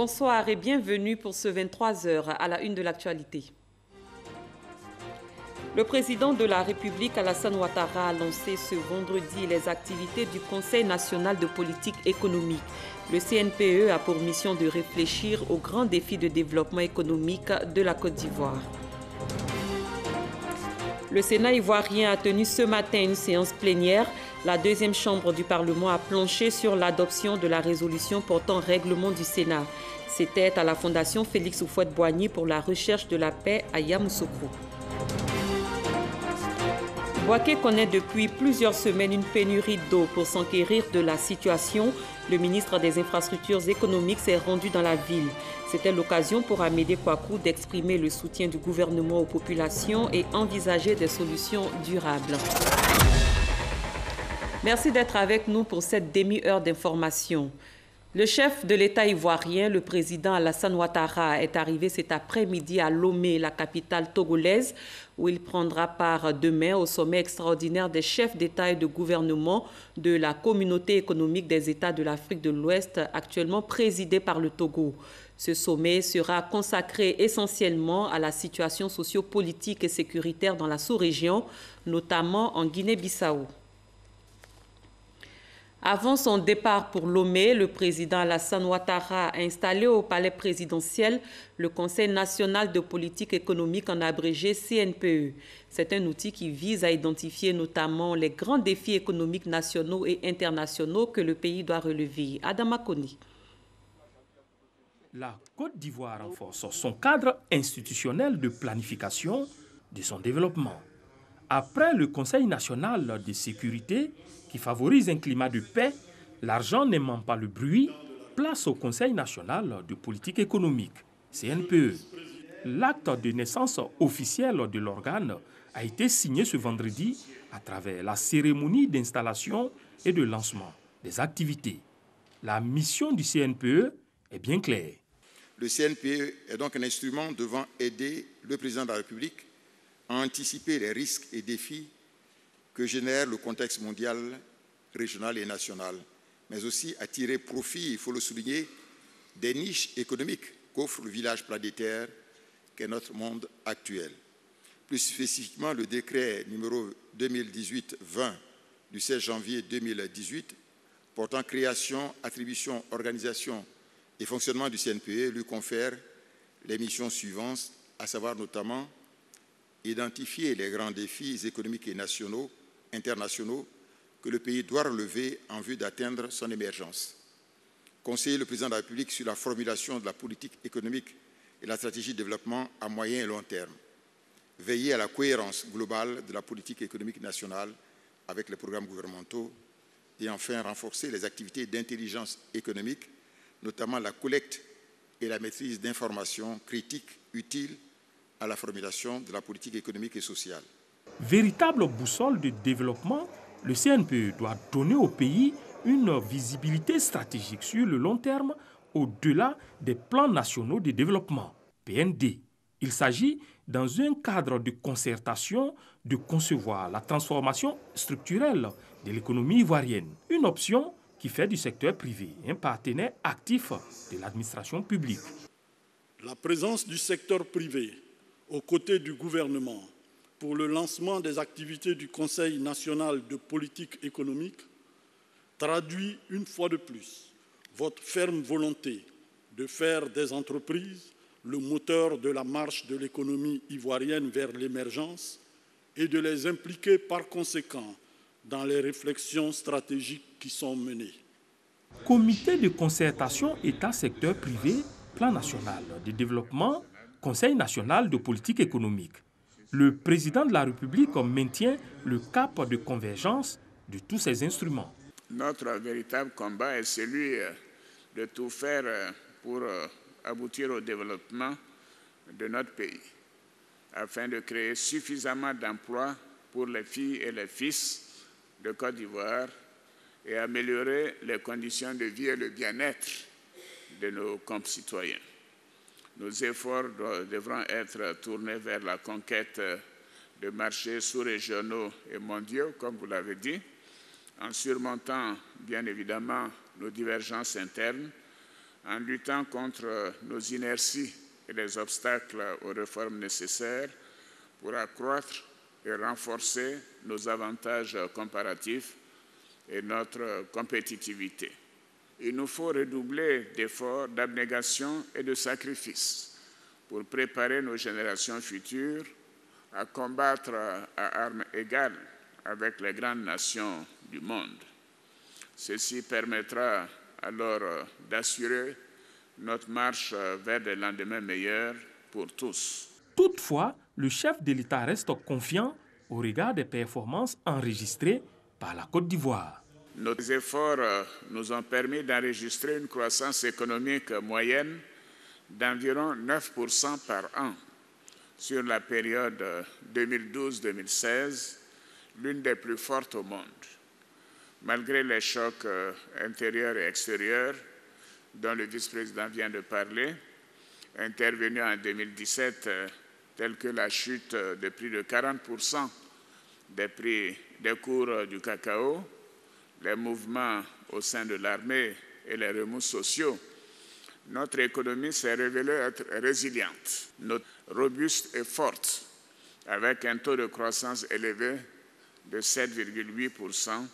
Bonsoir et bienvenue pour ce 23h à la une de l'actualité. Le président de la République, Alassane Ouattara, a lancé ce vendredi les activités du Conseil national de politique économique. Le CNPE a pour mission de réfléchir aux grands défis de développement économique de la Côte d'Ivoire. Le Sénat ivoirien a tenu ce matin une séance plénière. La deuxième chambre du Parlement a planché sur l'adoption de la résolution portant règlement du Sénat. C'était à la Fondation Félix Houphouët-Boigny pour la recherche de la paix à Yamoussoukro. Bouaké connaît depuis plusieurs semaines une pénurie d'eau. Pour s'enquérir de la situation, le ministre des Infrastructures économiques s'est rendu dans la ville. C'était l'occasion pour Amédée Kouakou d'exprimer le soutien du gouvernement aux populations et envisager des solutions durables. Merci d'être avec nous pour cette demi-heure d'information. Le chef de l'État ivoirien, le président Alassane Ouattara, est arrivé cet après-midi à Lomé, la capitale togolaise, où il prendra part demain au sommet extraordinaire des chefs d'État et de gouvernement de la Communauté économique des États de l'Afrique de l'Ouest, actuellement présidée par le Togo. Ce sommet sera consacré essentiellement à la situation socio-politique et sécuritaire dans la sous-région, notamment en Guinée-Bissau. Avant son départ pour Lomé, le président Alassane Ouattara a installé au palais présidentiel le Conseil national de politique économique, en abrégé CNPE. C'est un outil qui vise à identifier notamment les grands défis économiques nationaux et internationaux que le pays doit relever. Adama Koni. La Côte d'Ivoire renforce son cadre institutionnel de planification de son développement. Après le Conseil national de sécurité, qui favorise un climat de paix, l'argent n'aimant pas le bruit, place au Conseil national de politique économique, CNPE. L'acte de naissance officiel de l'organe a été signé ce vendredi à travers la cérémonie d'installation et de lancement des activités. La mission du CNPE est bien claire. Le CNPE est donc un instrument devant aider le président de la République à anticiper les risques et défis que génère le contexte mondial, régional et national, mais aussi à tirer profit, il faut le souligner, des niches économiques qu'offre le village planétaire qu'est notre monde actuel. Plus spécifiquement, le décret numéro 2018-20 du 16 janvier 2018 portant création, attribution, organisation et fonctionnement du CNPE lui confère les missions suivantes, à savoir notamment identifier les grands défis économiques et nationaux, internationaux que le pays doit relever en vue d'atteindre son émergence. Conseiller le président de la République sur la formulation de la politique économique et la stratégie de développement à moyen et long terme. Veiller à la cohérence globale de la politique économique nationale avec les programmes gouvernementaux. Et enfin, renforcer les activités d'intelligence économique, notamment la collecte et la maîtrise d'informations critiques utiles à la formulation de la politique économique et sociale. Véritable boussole de développement, le CNPE doit donner au pays une visibilité stratégique sur le long terme au-delà des plans nationaux de développement, PND. Il s'agit, dans un cadre de concertation, de concevoir la transformation structurelle de l'économie ivoirienne, une option qui fait du secteur privé un partenaire actif de l'administration publique. La présence du secteur privé aux côtés du gouvernement pour le lancement des activités du Conseil national de politique économique traduit une fois de plus votre ferme volonté de faire des entreprises le moteur de la marche de l'économie ivoirienne vers l'émergence et de les impliquer par conséquent dans les réflexions stratégiques qui sont menées. Comité de concertation État-secteur privé, Plan national de développement, Conseil national de politique économique. Le président de la République maintient le cap de convergence de tous ces instruments. Notre véritable combat est celui de tout faire pour aboutir au développement de notre pays, afin de créer suffisamment d'emplois pour les filles et les fils de Côte d'Ivoire et améliorer les conditions de vie et le bien-être de nos concitoyens. Nos efforts devront être tournés vers la conquête de marchés sous-régionaux et mondiaux, comme vous l'avez dit, en surmontant bien évidemment nos divergences internes, en luttant contre nos inerties et les obstacles aux réformes nécessaires pour accroître et renforcer nos avantages comparatifs et notre compétitivité. Il nous faut redoubler d'efforts, d'abnégation et de sacrifices pour préparer nos générations futures à combattre à armes égales avec les grandes nations du monde. Ceci permettra alors d'assurer notre marche vers des lendemains meilleurs pour tous. Toutefois, le chef de l'État reste confiant au regard des performances enregistrées par la Côte d'Ivoire. Nos efforts nous ont permis d'enregistrer une croissance économique moyenne d'environ 9% par an sur la période 2012-2016, l'une des plus fortes au monde. Malgré les chocs intérieurs et extérieurs dont le vice-président vient de parler, intervenus en 2017, tels que la chute de plus de 40% des cours du cacao, les mouvements au sein de l'armée et les remous sociaux, notre économie s'est révélée être résiliente, robuste et forte, avec un taux de croissance élevé de 7,8%,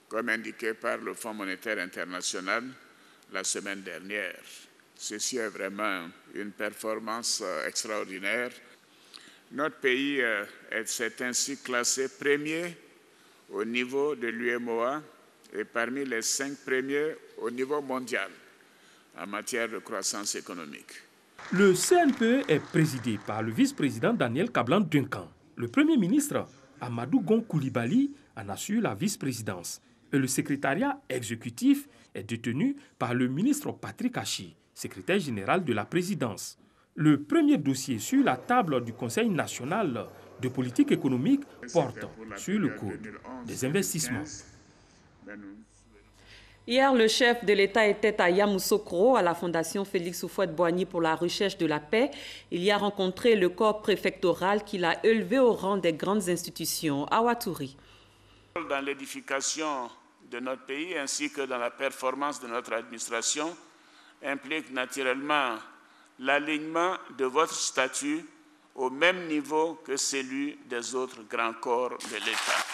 comme indiqué par le Fonds monétaire international la semaine dernière. Ceci est vraiment une performance extraordinaire. Notre pays s'est ainsi classé premier au niveau de l'UMOA et parmi les 5 premiers au niveau mondial en matière de croissance économique. Le CNPE est présidé par le vice-président Daniel Kablan-Duncan. Le Premier ministre Amadou Gon Coulibaly en assure la vice-présidence. Et le secrétariat exécutif est détenu par le ministre Patrick Achi, secrétaire général de la présidence. Le premier dossier sur la table du Conseil national de politique économique porte sur le code des investissements. Hier, le chef de l'État était à Yamoussoukro, à la Fondation Félix Houphouët-Boigny pour la recherche de la paix. Il y a rencontré le corps préfectoral qu'il a élevé au rang des grandes institutions. Awatouri. Dans l'édification de notre pays ainsi que dans la performance de notre administration implique naturellement l'alignement de votre statut au même niveau que celui des autres grands corps de l'État.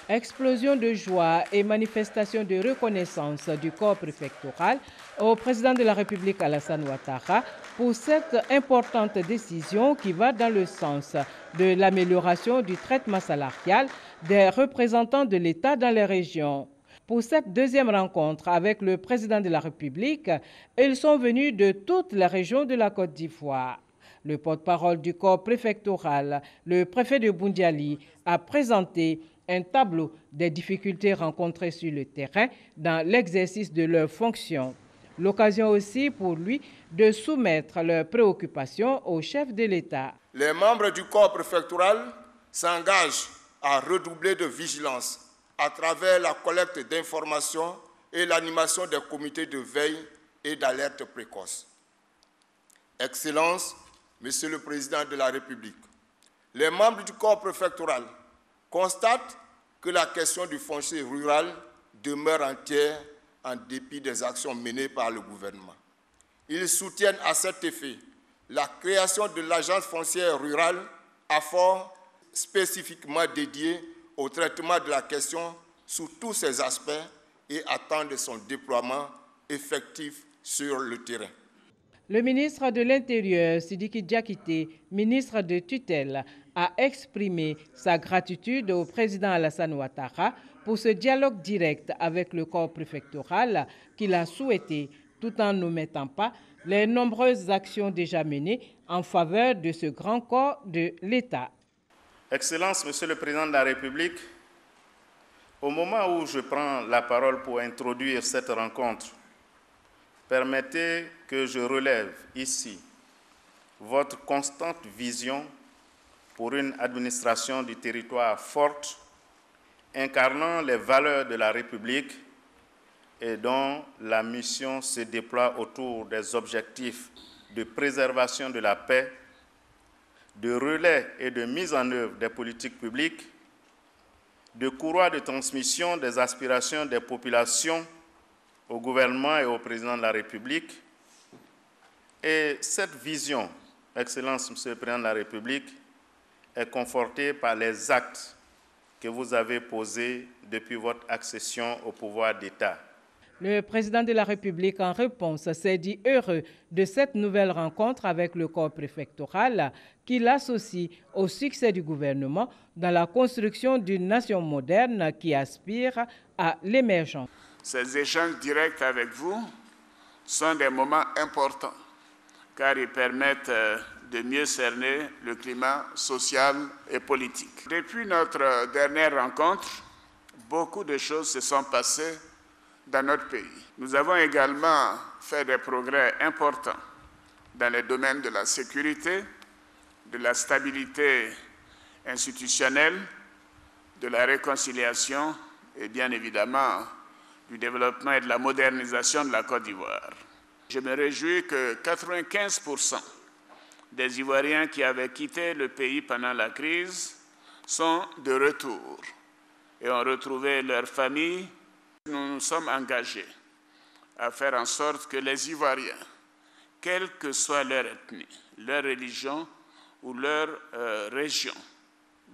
Explosion de joie et manifestation de reconnaissance du corps préfectoral au président de la République Alassane Ouattara pour cette importante décision qui va dans le sens de l'amélioration du traitement salarial des représentants de l'État dans les régions. Pour cette deuxième rencontre avec le président de la République, ils sont venus de toutes les régions de la Côte d'Ivoire. Le porte-parole du corps préfectoral, le préfet de Boundiali, a présenté un tableau des difficultés rencontrées sur le terrain dans l'exercice de leurs fonctions. L'occasion aussi pour lui de soumettre leurs préoccupations au chef de l'État. Les membres du corps préfectoral s'engagent à redoubler de vigilance à travers la collecte d'informations et l'animation des comités de veille et d'alerte précoce. Excellences, Monsieur le Président de la République, les membres du corps préfectoral constatent que la question du foncier rural demeure entière en dépit des actions menées par le gouvernement. Ils soutiennent à cet effet la création de l'agence foncière rurale à fort spécifiquement dédiée au traitement de la question sous tous ses aspects et attendent son déploiement effectif sur le terrain. Le ministre de l'Intérieur, Sidiki Diakité, ministre de tutelle, a exprimé sa gratitude au président Alassane Ouattara pour ce dialogue direct avec le corps préfectoral qu'il a souhaité, tout en n'omettant pas les nombreuses actions déjà menées en faveur de ce grand corps de l'État. Excellences, Monsieur le Président de la République, au moment où je prends la parole pour introduire cette rencontre, permettez que je relève ici votre constante vision pour une administration du territoire forte, incarnant les valeurs de la République et dont la mission se déploie autour des objectifs de préservation de la paix, de relais et de mise en œuvre des politiques publiques, de courroie de transmission des aspirations des populations au gouvernement et au président de la République. Et cette vision, Excellence, Monsieur le Président de la République, est confortée par les actes que vous avez posés depuis votre accession au pouvoir d'État. Le président de la République, en réponse, s'est dit heureux de cette nouvelle rencontre avec le corps préfectoral qui l'associe au succès du gouvernement dans la construction d'une nation moderne qui aspire à l'émergence. Ces échanges directs avec vous sont des moments importants car ils permettent de mieux cerner le climat social et politique. Depuis notre dernière rencontre, beaucoup de choses se sont passées dans notre pays. Nous avons également fait des progrès importants dans les domaines de la sécurité, de la stabilité institutionnelle, de la réconciliation et bien évidemment du développement et de la modernisation de la Côte d'Ivoire. Je me réjouis que 95% des Ivoiriens qui avaient quitté le pays pendant la crise sont de retour et ont retrouvé leur famille. Nous nous sommes engagés à faire en sorte que les Ivoiriens, quelle que soit leur ethnie, leur religion ou leur région,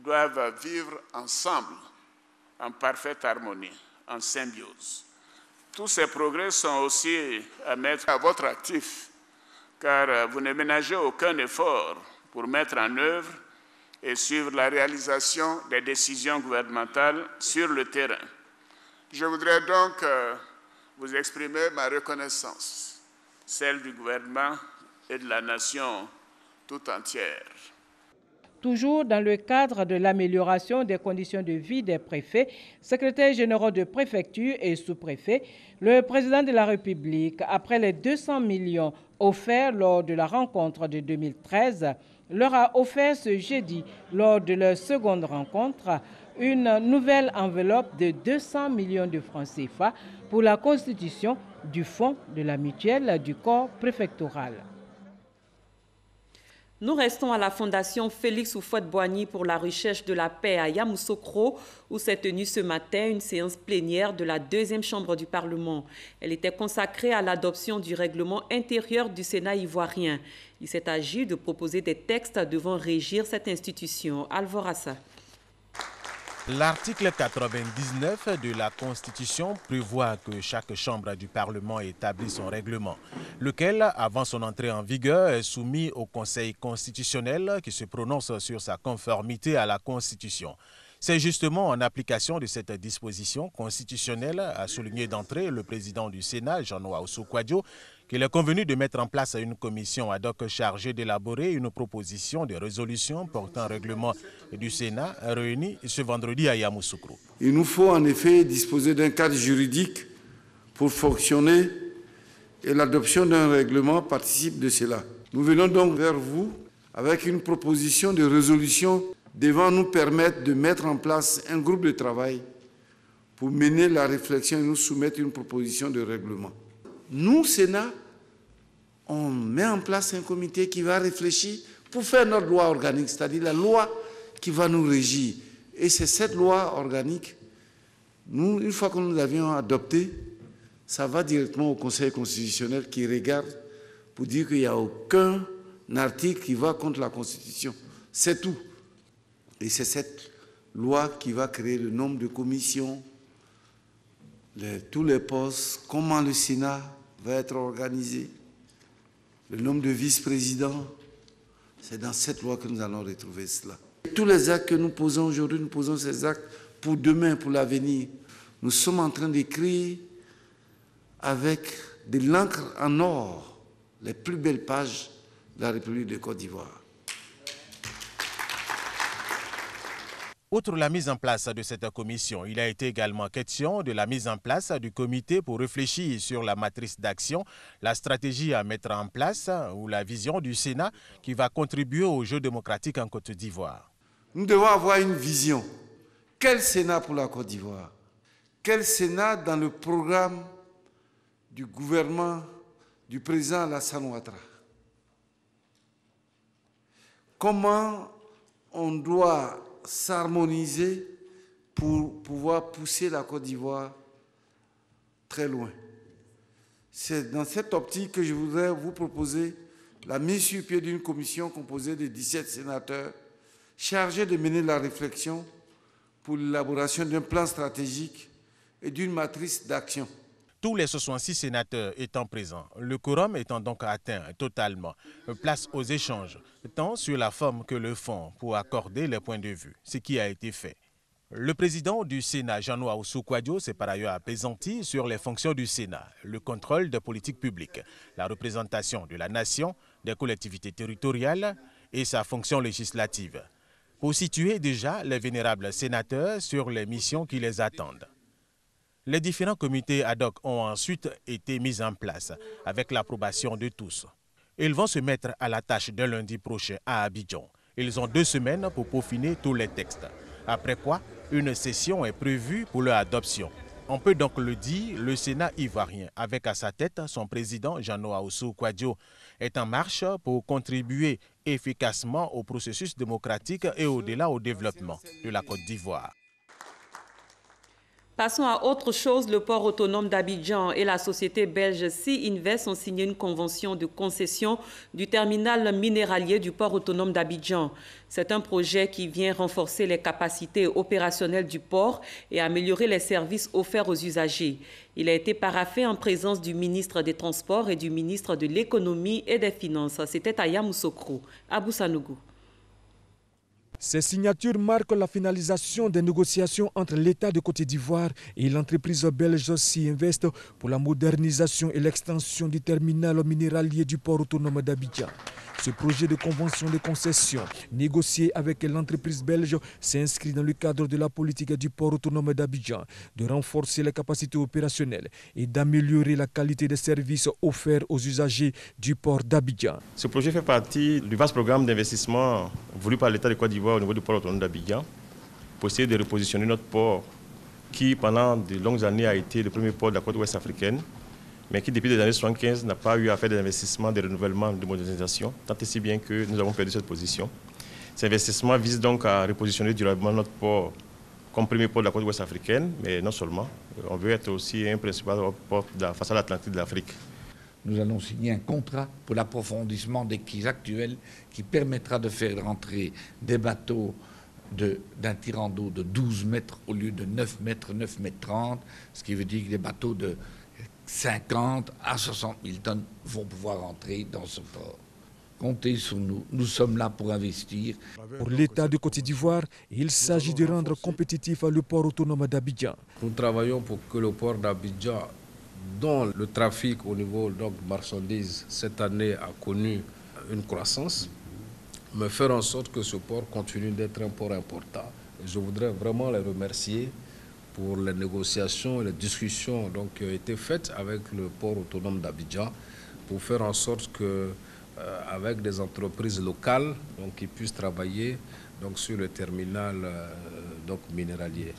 doivent vivre ensemble en parfaite harmonie, en symbiose. Tous ces progrès sont aussi à mettre à votre actif, car vous ne ménagez aucun effort pour mettre en œuvre et suivre la réalisation des décisions gouvernementales sur le terrain. Je voudrais donc vous exprimer ma reconnaissance, celle du gouvernement et de la nation tout entière. Toujours dans le cadre de l'amélioration des conditions de vie des préfets, secrétaires généraux de préfecture et sous-préfets, le président de la République, après les 200 millions offerts lors de la rencontre de 2013, leur a offert ce jeudi, lors de leur seconde rencontre, une nouvelle enveloppe de 200 millions de francs CFA pour la constitution du fonds de la mutuelle du corps préfectoral. Nous restons à la Fondation Félix Houphouët-Boigny pour la recherche de la paix à Yamoussoukro, où s'est tenue ce matin une séance plénière de la deuxième chambre du Parlement. Elle était consacrée à l'adoption du règlement intérieur du Sénat ivoirien. Il s'est agi de proposer des textes devant régir cette institution. Alvorassa. L'article 99 de la Constitution prévoit que chaque chambre du Parlement établit son règlement, lequel, avant son entrée en vigueur, est soumis au Conseil constitutionnel qui se prononce sur sa conformité à la Constitution. C'est justement en application de cette disposition constitutionnelle, a souligné d'entrée le président du Sénat, Jean-Noël Ossou-Kouadio, qu'il est convenu de mettre en place une commission ad hoc chargée d'élaborer une proposition de résolution portant un règlement du Sénat réuni ce vendredi à Yamoussoukro. Il nous faut en effet disposer d'un cadre juridique pour fonctionner et l'adoption d'un règlement participe de cela. Nous venons donc vers vous avec une proposition de résolution devant nous permettre de mettre en place un groupe de travail pour mener la réflexion et nous soumettre une proposition de règlement. Nous, Sénat, on met en place un comité qui va réfléchir pour faire notre loi organique, c'est-à-dire la loi qui va nous régir. Et c'est cette loi organique, nous, une fois que nous l'avions adoptée, ça va directement au Conseil constitutionnel qui regarde pour dire qu'il n'y a aucun article qui va contre la Constitution. C'est tout. Et c'est cette loi qui va créer le nombre de commissions, tous les postes, comment le Sénat va être organisé, le nombre de vice-présidents. C'est dans cette loi que nous allons retrouver cela. Tous les actes que nous posons aujourd'hui, nous posons ces actes pour demain, pour l'avenir. Nous sommes en train d'écrire avec de l'encre en or les plus belles pages de la République de Côte d'Ivoire. Outre la mise en place de cette commission, il a été également question de la mise en place du comité pour réfléchir sur la matrice d'action, la stratégie à mettre en place ou la vision du Sénat qui va contribuer au jeu démocratique en Côte d'Ivoire. Nous devons avoir une vision. Quel Sénat pour la Côte d'Ivoire? Quel Sénat dans le programme du gouvernement du président Alassane Ouattara? Comment on doit s'harmoniser pour pouvoir pousser la Côte d'Ivoire très loin. C'est dans cette optique que je voudrais vous proposer la mise sur pied d'une commission composée de 17 sénateurs chargés de mener la réflexion pour l'élaboration d'un plan stratégique et d'une matrice d'action. Tous les 66 sénateurs étant présents, le quorum étant donc atteint totalement, place aux échanges, tant sur la forme que le fond, pour accorder les points de vue, ce qui a été fait. Le président du Sénat, Jean-Noël Ousso-Kouadio, s'est par ailleurs apaisanti sur les fonctions du Sénat, le contrôle des politiques publiques, la représentation de la nation, des collectivités territoriales et sa fonction législative, pour situer déjà les vénérables sénateurs sur les missions qui les attendent. Les différents comités ad hoc ont ensuite été mis en place avec l'approbation de tous. Ils vont se mettre à la tâche dès lundi prochain à Abidjan. Ils ont 2 semaines pour peaufiner tous les textes. Après quoi, une session est prévue pour leur adoption. On peut donc le dire, le Sénat ivoirien, avec à sa tête son président Jean-Noël Ousso-Kouadio, est en marche pour contribuer efficacement au processus démocratique et au-delà au développement de la Côte d'Ivoire. Passons à autre chose. Le port autonome d'Abidjan et la société belge Sea Invest ont signé une convention de concession du terminal minéralier du port autonome d'Abidjan. C'est un projet qui vient renforcer les capacités opérationnelles du port et améliorer les services offerts aux usagers. Il a été paraphé en présence du ministre des Transports et du ministre de l'Économie et des Finances. C'était à Yamoussoukro, à Boussanougou. Ces signatures marquent la finalisation des négociations entre l'État de Côte d'Ivoire et l'entreprise belge Sea Invest pour la modernisation et l'extension du terminal minéralier du port autonome d'Abidjan. Ce projet de convention de concession négocié avec l'entreprise belge s'inscrit dans le cadre de la politique du port autonome d'Abidjan de renforcer les capacités opérationnelles et d'améliorer la qualité des services offerts aux usagers du port d'Abidjan. Ce projet fait partie du vaste programme d'investissement voulu par l'État de Côte d'Ivoire au niveau du port autonome d'Abidjan pour essayer de repositionner notre port qui, pendant de longues années, a été le premier port de la côte ouest africaine, mais qui, depuis les années 1975, n'a pas eu à faire des investissements, de renouvellement, de modernisation, tant et si bien que nous avons perdu cette position. Ces investissements visent donc à repositionner durablement notre port comme premier port de la côte ouest africaine, mais non seulement. On veut être aussi un principal port de la façade atlantique de l'Afrique. Nous allons signer un contrat pour l'approfondissement des quais actuels qui permettra de faire rentrer des bateaux d'un tirant d'eau de 12 mètres au lieu de 9 mètres, 9 mètres 30, ce qui veut dire que des bateaux de 50 à 60 000 tonnes vont pouvoir entrer dans ce port. Comptez sur nous, nous sommes là pour investir. Pour l'État de Côte d'Ivoire, il s'agit de rendre compétitif le port autonome d'Abidjan. Nous travaillons pour que le port d'Abidjan, dont le trafic au niveau de marchandises cette année a connu une croissance, mais faire en sorte que ce port continue d'être un port important. Et je voudrais vraiment les remercier pour les négociations et les discussions qui ont été faites avec le port autonome d'Abidjan pour faire en sorte que, avec des entreprises locales, qui puissent travailler sur le terminal minéralier.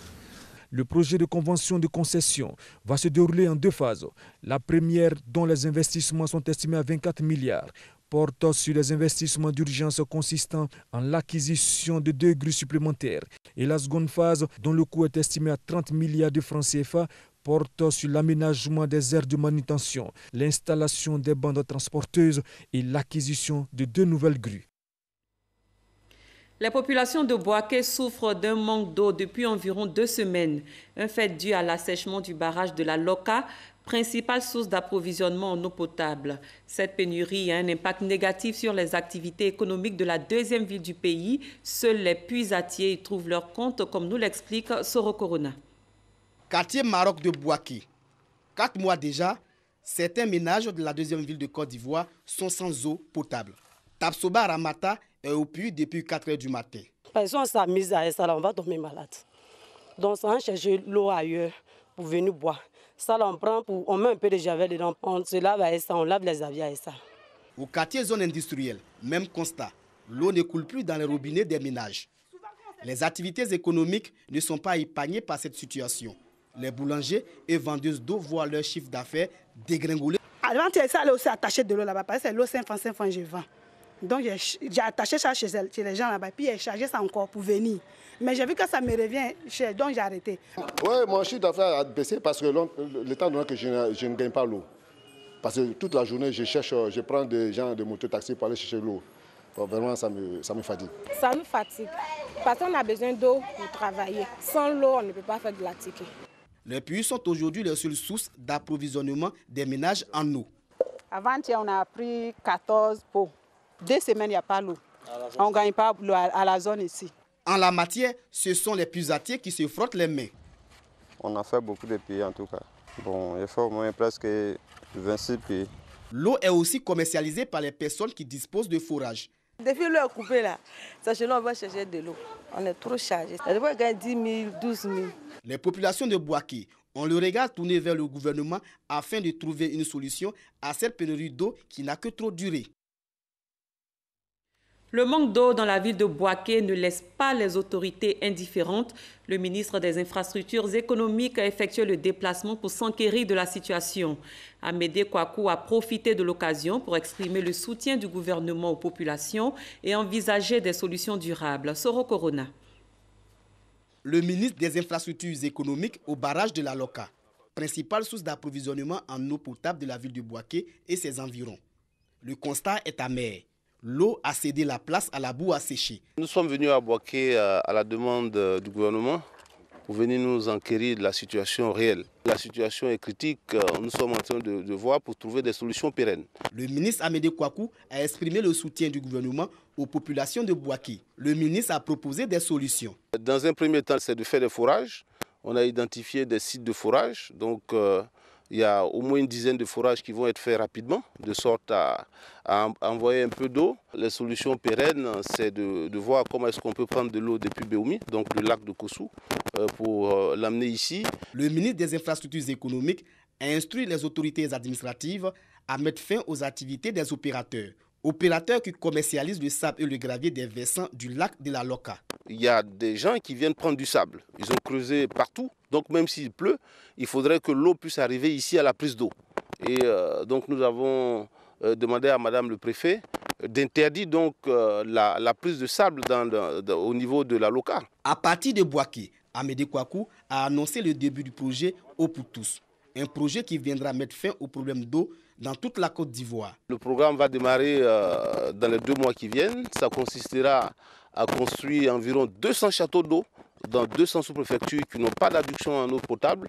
Le projet de convention de concession va se dérouler en 2 phases. La première, dont les investissements sont estimés à 24 milliards, porte sur les investissements d'urgence consistant en l'acquisition de 2 grues supplémentaires. Et la seconde phase, dont le coût est estimé à 30 milliards de francs CFA, porte sur l'aménagement des aires de manutention, l'installation des bandes transporteuses et l'acquisition de 2 nouvelles grues. Les populations de Boaké souffrent d'un manque d'eau depuis environ 2 semaines, un fait dû à l'assèchement du barrage de la Loka, principale source d'approvisionnement en eau potable. Cette pénurie a un impact négatif sur les activités économiques de la 2e ville du pays. Seuls les puisatiers y trouvent leur compte, comme nous l'explique Soro Corona. Quartier Maroc de Boaké. 4 mois déjà, certains ménages de la 2e ville de Côte d'Ivoire sont sans eau potable. Tapsoba Ramata est au puits depuis 4 h du matin. Si on s'amuse à ça, on va tomber malade. Donc on cherche l'eau ailleurs pour venir boire. Ça, là, on met un peu de javel dedans, on se lave avec ça, on lave les habits avec ça. Au quartier zone industrielle, même constat, l'eau ne coule plus dans les robinets des ménages. Les activités économiques ne sont pas épargnées par cette situation. Les boulangers et vendeuses d'eau voient leur chiffre d'affaires dégringoler. Avant, ça allait aussi attacher de l'eau là-bas, parce que c'est l'eau 5 francs je vends. Donc j'ai attaché ça chez les gens là-bas, puis j'ai chargé ça encore pour venir. Mais j'ai vu que ça me revient cher, donc j'ai arrêté. Oui, mon chiffre d'affaires a baissé parce que l'étant donné que je ne gagne pas l'eau. Parce que toute la journée, je prends des gens de moto-taxi pour aller chercher l'eau. Vraiment, ça me fatigue. Ça nous fatigue, parce qu'on a besoin d'eau pour travailler. Sans l'eau, on ne peut pas faire de la ticket. Les puits sont aujourd'hui les seules sources d'approvisionnement des ménages en eau. Avant-hier, on a pris 14 pots. 2 semaines, il n'y a pas l'eau. On ne gagne pas l'eau à la zone ici. En la matière, ce sont les puisatiers qui se frottent les mains. On a fait beaucoup de puits en tout cas. Bon, il faut au moins presque 26 puits. L'eau est aussi commercialisée par les personnes qui disposent de forages. Depuis l'eau est coupée là, sachez-nous, on va chercher de l'eau. On est trop chargé. On va gagner 10 000, 12 000. Les populations de Bouaké ont le regard tourné vers le gouvernement afin de trouver une solution à cette pénurie d'eau qui n'a que trop duré. Le manque d'eau dans la ville de Bouaké ne laisse pas les autorités indifférentes. Le ministre des Infrastructures économiques a effectué le déplacement pour s'enquérir de la situation. Amédée Kouakou a profité de l'occasion pour exprimer le soutien du gouvernement aux populations et envisager des solutions durables. Soro Corona. Le ministre des Infrastructures économiques au barrage de la Loka, principale source d'approvisionnement en eau potable de la ville de Bouaké et ses environs. Le constat est amer. L'eau a cédé la place à la boue à sécher. Nous sommes venus à Bouaké à la demande du gouvernement pour venir nous enquérir de la situation réelle. La situation est critique, nous sommes en train de voir pour trouver des solutions pérennes. Le ministre Amédée Kouakou a exprimé le soutien du gouvernement aux populations de Bouaké. Le ministre a proposé des solutions. Dans un premier temps, c'est de faire des forages. On a identifié des sites de forage, donc il y a au moins une dizaine de forages qui vont être faits rapidement, de sorte à envoyer un peu d'eau. Les solutions pérennes, c'est de voir comment est-ce qu'on peut prendre de l'eau depuis Béoumi, donc le lac de Kossou, pour l'amener ici. Le ministre des Infrastructures économiques a instruit les autorités administratives à mettre fin aux activités des opérateurs qui commercialisent le sable et le gravier des versants du lac de la Loka. Il y a des gens qui viennent prendre du sable. Ils ont creusé partout. Donc même s'il pleut, il faudrait que l'eau puisse arriver ici à la prise d'eau. Et donc nous avons demandé à Madame le préfet d'interdire donc la prise de sable au niveau de la Loka. À partir de Bouaké, Amédée Kouakou a annoncé le début du projet Eau pour tous. Un projet qui viendra mettre fin aux problèmes d'eau dans toute la Côte d'Ivoire. Le programme va démarrer dans les 2 mois qui viennent. Ça consistera à construire environ 200 châteaux d'eau dans 200 sous-préfectures qui n'ont pas d'adduction en eau potable.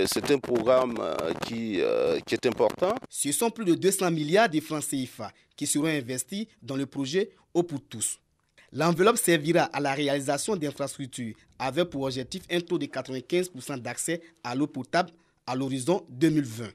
C'est un programme qui est important. Ce sont plus de 200 milliards de francs CFA qui seront investis dans le projet Eau pour tous. L'enveloppe servira à la réalisation d'infrastructures avec pour objectif un taux de 95% d'accès à l'eau potable à l'horizon 2020.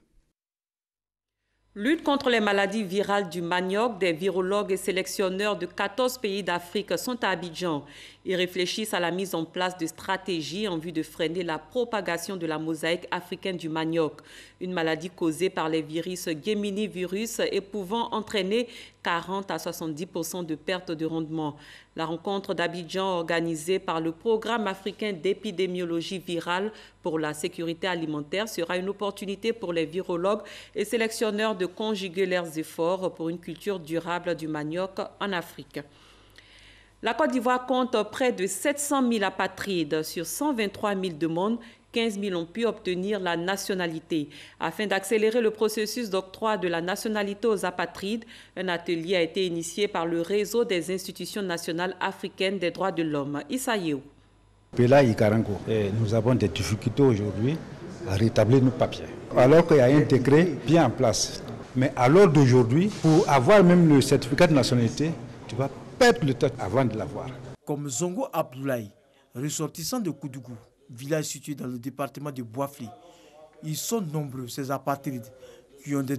Lutte contre les maladies virales du manioc, des virologues et sélectionneurs de 14 pays d'Afrique sont à Abidjan. Ils réfléchissent à la mise en place de stratégies en vue de freiner la propagation de la mosaïque africaine du manioc, une maladie causée par les virus Gemini-virus et pouvant entraîner 40 à 70% de perte de rendement. La rencontre d'Abidjan organisée par le Programme africain d'épidémiologie virale pour la sécurité alimentaire sera une opportunité pour les virologues et sélectionneurs de conjuguer leurs efforts pour une culture durable du manioc en Afrique. La Côte d'Ivoire compte près de 700 000 apatrides. Sur 123 000 demandes, 15 000 ont pu obtenir la nationalité. Afin d'accélérer le processus d'octroi de la nationalité aux apatrides, un atelier a été initié par le réseau des institutions nationales africaines des droits de l'homme. Issa Yeou. Nous avons des difficultés aujourd'hui à rétablir nos papiers. Alors qu'il y a un décret bien en place. Mais à l'heure d'aujourd'hui, pour avoir même le certificat de nationalité, tu vas perdre le temps avant de l'avoir. Comme Zongo Abdoulaye, ressortissant de Koudougou, village situé dans le département de Boafli, ils sont nombreux, ces apatrides, qui ont des